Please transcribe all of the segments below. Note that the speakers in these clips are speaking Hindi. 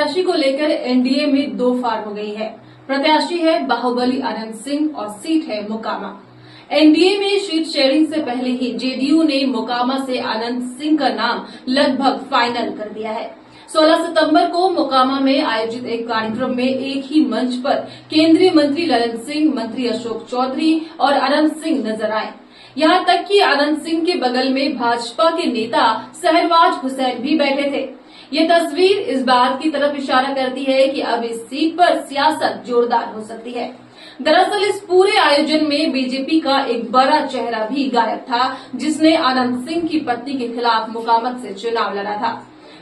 प्रत्याशी को लेकर एनडीए में दो फाड़ हो गई है। प्रत्याशी है बाहुबली आनंद सिंह और सीट है मोकामा। एनडीए में सीट शेयरिंग से पहले ही जेडीयू ने मोकामा से आनंद सिंह का नाम लगभग फाइनल कर दिया है। 16 सितंबर को मोकामा में आयोजित एक कार्यक्रम में एक ही मंच पर केंद्रीय मंत्री ललन सिंह, मंत्री अशोक चौधरी और आनंद सिंह नजर आए। यहां तक कि आनंद सिंह के बगल में भाजपा के नेता शहरवाज हुसैन भी बैठे थे। ये तस्वीर इस बात की तरफ इशारा करती है कि अब इस सीट पर सियासत जोरदार हो सकती है। दरअसल इस पूरे आयोजन में बीजेपी का एक बड़ा चेहरा भी गायब था, जिसने आनंद सिंह की पत्नी के खिलाफ मुकामत से चुनाव लड़ा था।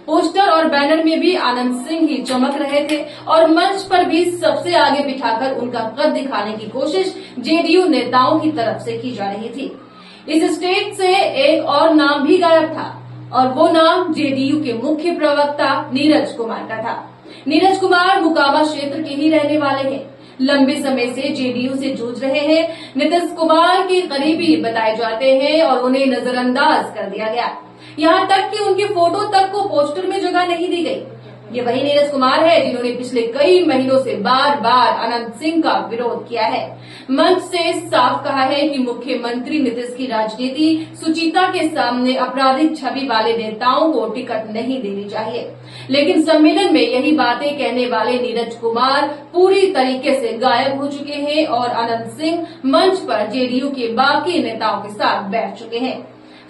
पोस्टर और बैनर में भी आनंद सिंह ही चमक रहे थे और मंच पर भी सबसे आगे बिठाकर उनका कद दिखाने की कोशिश जेडीयू नेताओं की तरफ से की जा रही थी। इस स्टेज से एक और नाम भी गायब था और वो नाम जेडीयू के मुख्य प्रवक्ता नीरज कुमार का था। नीरज कुमार मोकामा क्षेत्र के ही रहने वाले हैं। लंबे समय से जेडीयू से जूझ रहे हैं। नीतीश कुमार के करीबी बताए जाते हैं और उन्हें नजरअंदाज कर दिया गया। यहाँ तक कि उनके फोटो तक को पोस्टर में जगह नहीं दी गई। ये वही नीरज कुमार है जिन्होंने पिछले कई महीनों से बार बार आनंद सिंह का विरोध किया है। मंच से साफ कहा है कि मुख्यमंत्री नीतीश की राजनीति सुचिता के सामने आपराधिक छवि वाले नेताओं को टिकट नहीं देनी चाहिए। लेकिन सम्मेलन में यही बातें कहने वाले नीरज कुमार पूरी तरीके से गायब हो चुके हैं और आनंद सिंह मंच पर जेडीयू के बाकी नेताओं के साथ बैठ चुके हैं।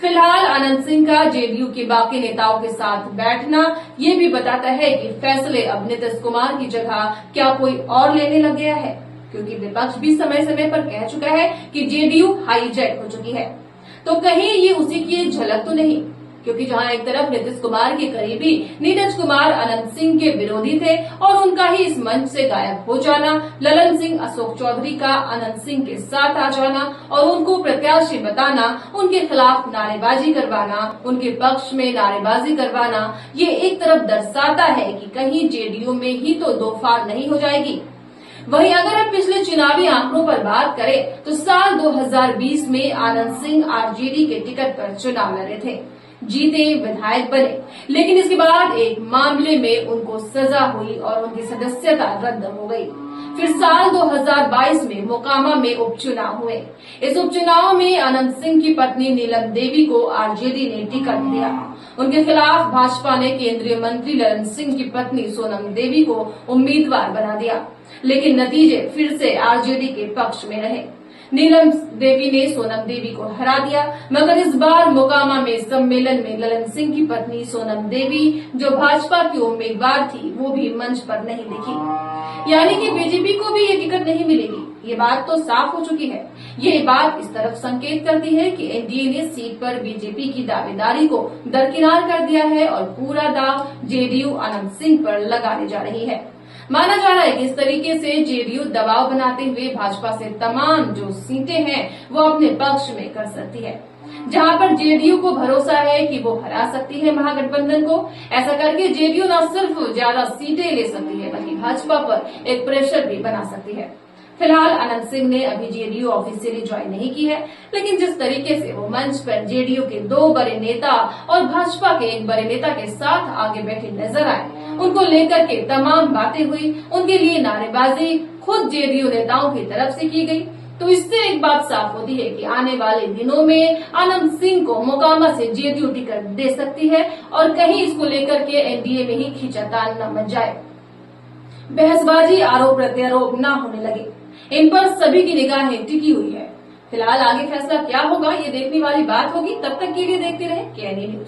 फिलहाल आनंद सिंह का जेडीयू के बाकी नेताओं के साथ बैठना ये भी बताता है कि फैसले अब नीतीश कुमार की जगह क्या कोई और लेने लग गया है, क्योंकि विपक्ष भी समय समय पर कह चुका है कि जेडीयू हाईजैक हो चुकी है। तो कहीं ये उसी की एक झलक तो नहीं, क्योंकि जहां एक तरफ नीतीश कुमार के करीबी नीरज कुमार आनंद सिंह के विरोधी थे और उनका ही इस मंच से गायब हो जाना, ललन सिंह अशोक चौधरी का आनंद सिंह के साथ आ जाना और उनको प्रत्याशी बताना, उनके खिलाफ नारेबाजी करवाना, उनके पक्ष में नारेबाजी करवाना, ये एक तरफ दर्शाता है कि कहीं जेडीयू में ही तो दो फाड़ नहीं हो जाएगी। वहीं अगर हम पिछले चुनावी आंकड़ों पर बात करें तो साल 2020 में आनंद सिंह आरजेडी के टिकट पर चुनाव लड़े थे, जीते, विधायक बने, लेकिन इसके बाद एक मामले में उनको सजा हुई और उनकी सदस्यता रद्द हो गई। फिर साल 2022 में मोकामा में उपचुनाव हुए। इस उपचुनाव में आनंद सिंह की पत्नी नीलम देवी को आरजेडी ने टिकट दिया। उनके खिलाफ भाजपा ने केंद्रीय मंत्री ललन सिंह की पत्नी सोनम देवी को उम्मीदवार बना दिया, लेकिन नतीजे फिर से आरजेडी के पक्ष में रहे। नीलम देवी ने सोनम देवी को हरा दिया, मगर इस बार मोकामा में सम्मेलन में ललन सिंह की पत्नी सोनम देवी, जो भाजपा की उम्मीदवार थी, वो भी मंच पर नहीं दिखी। यानी कि बीजेपी को भी ये टिकट नहीं मिलेगी। ये बात तो साफ हो चुकी है। ये बात इस तरफ संकेत करती है कि एनडीए ने सीट पर बीजेपी की दावेदारी को दरकिनार कर दिया है और पूरा दाव जेडीयू आनंद सिंह पर लगाने जा रही है। माना जा रहा है कि इस तरीके से जेडीयू दबाव बनाते हुए भाजपा से तमाम जो सीटें हैं वो अपने पक्ष में कर सकती है। जहां पर जेडीयू को भरोसा है कि वो हरा सकती है महागठबंधन को। ऐसा करके जेडीयू न सिर्फ ज्यादा सीटें ले सकती है बल्कि भाजपा पर एक प्रेशर भी बना सकती है। फिलहाल आनंद सिंह ने अभी जेडीयू ऑफिशियली ज्वाइन नहीं की है, लेकिन जिस तरीके से वो मंच पर जेडीयू के दो बड़े नेता और भाजपा के एक बड़े नेता के साथ आगे बैठे नजर आए, उनको लेकर के तमाम बातें हुई, उनके लिए नारेबाजी खुद जेडीयू नेताओं की तरफ से की गई, तो इससे एक बात साफ होती है कि आने वाले दिनों में आनंद सिंह को मोकामा से जेडीयू टिकट दे सकती है और कहीं इसको लेकर के एनडीए में ही खींचातान न मच जाए, बहसबाजी, आरोप प्रत्यारोप न होने लगे। इन पर सभी की निगाहें टिकी हुई है। फिलहाल आगे फैसला क्या होगा ये देखने वाली बात होगी। तब तक के लिए देखते रहें केएनए न्यूज।